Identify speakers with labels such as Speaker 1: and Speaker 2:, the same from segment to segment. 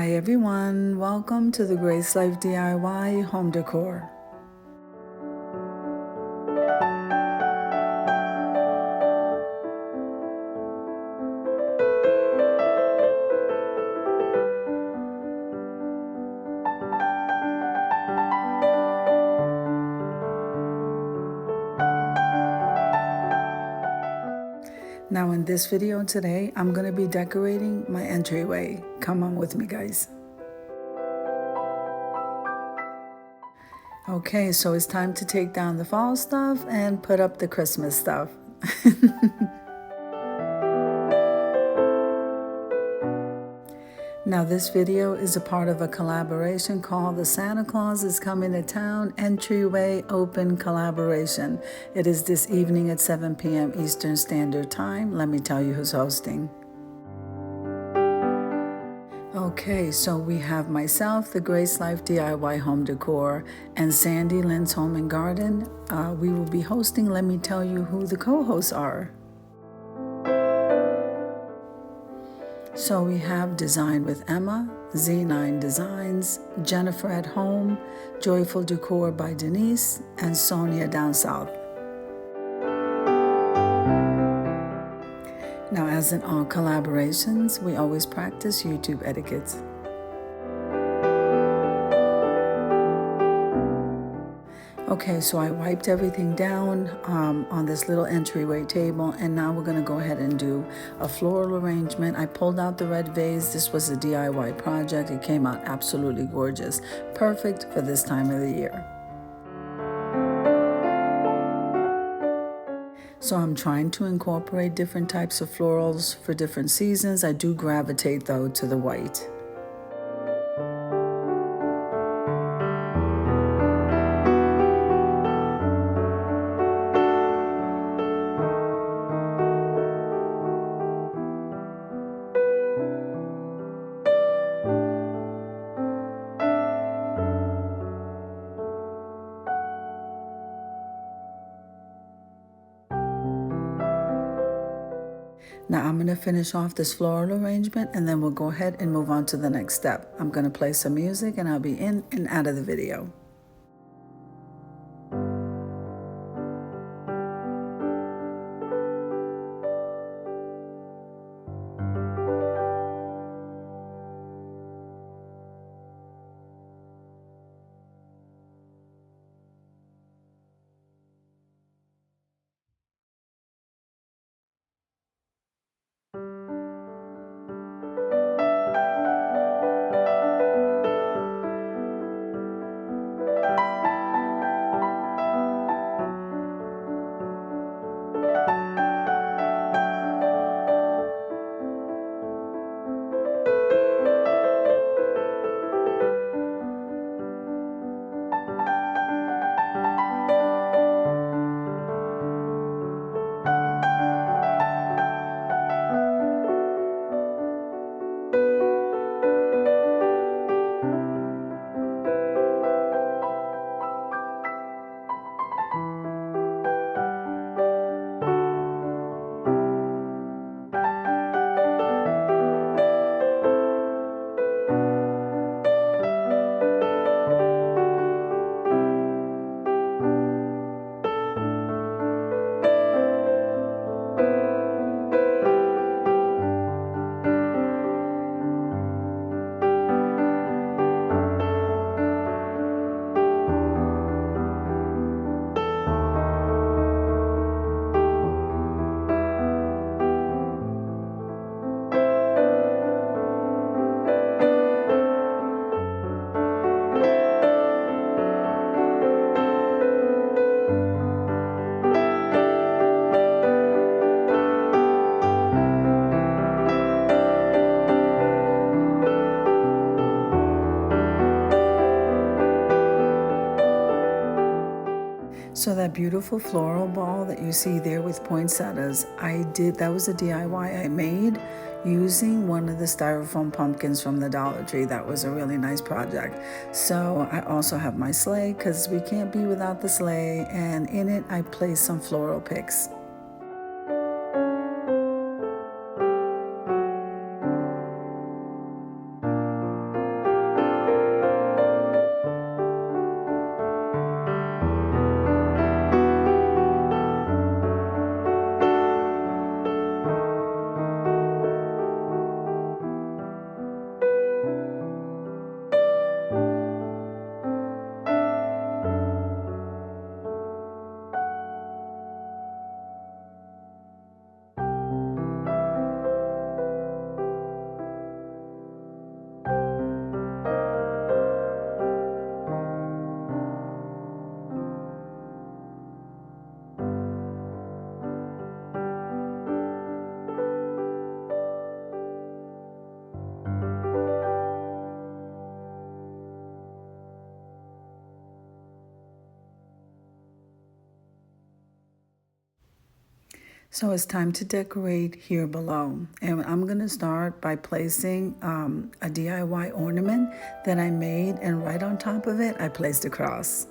Speaker 1: Hi everyone, welcome to the Grace Life DIY Home Decor. Now in this video today, I'm going to be decorating my entryway. Come on with me, guys. Okay, so it's time to take down the fall stuff and put up the Christmas stuff. Now this video is a part of a collaboration called the Santa Claus is Coming to Town Entryway Open Collaboration. It is this evening at 7 p.m. Eastern Standard Time. Let me tell you who's hosting. Okay, so we have myself, the Grace Life DIY Home Decor, and Sandy Lynn's Home and Garden. We will be hosting. Let me tell you who the co-hosts are. So we have Design with Emma, Z9 Designs, Jennifer at Home, Joyful Decor by Denise, and Sonia down south. Now, as in all collaborations, we always practice YouTube etiquettes. Okay, so I wiped everything down on this little entryway table, and now we're going to go ahead and do a floral arrangement. I pulled out the red vase. This was a DIY project. It came out absolutely gorgeous. Perfect for this time of the year. So I'm trying to incorporate different types of florals for different seasons. I do gravitate, though, to the white. Now I'm going to finish off this floral arrangement, and then we'll go ahead and move on to the next step. I'm going to play some music and I'll be in and out of the video. So that beautiful floral ball that you see there with poinsettias, that was a DIY I made using one of the styrofoam pumpkins from the Dollar Tree. That was a really nice project. So I also have my sleigh, because we can't be without the sleigh, and in it I placed some floral picks. So it's time to decorate here below. And I'm gonna start by placing a DIY ornament that I made, and right on top of it, I placed a cross.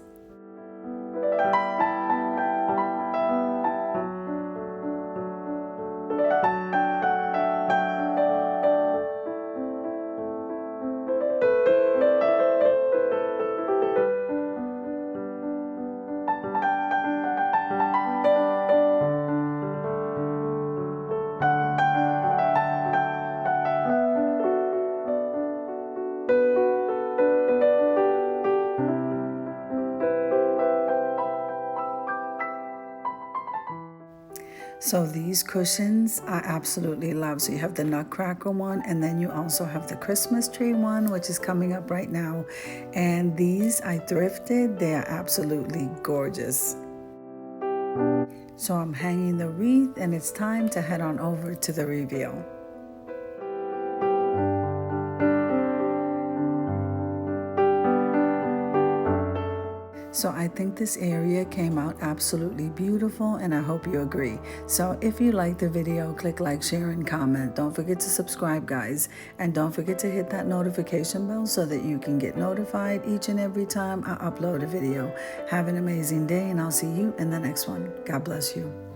Speaker 1: So these cushions I absolutely love. So you have the Nutcracker one, and then you also have the Christmas tree one, which is coming up right now. And these I thrifted. They are absolutely gorgeous. So I'm hanging the wreath, and it's time to head on over to the reveal. So I think this area came out absolutely beautiful, and I hope you agree. So if you like the video, click like, share, and comment. Don't forget to subscribe, guys. And don't forget to hit that notification bell so that you can get notified each and every time I upload a video. Have an amazing day, and I'll see you in the next one. God bless you.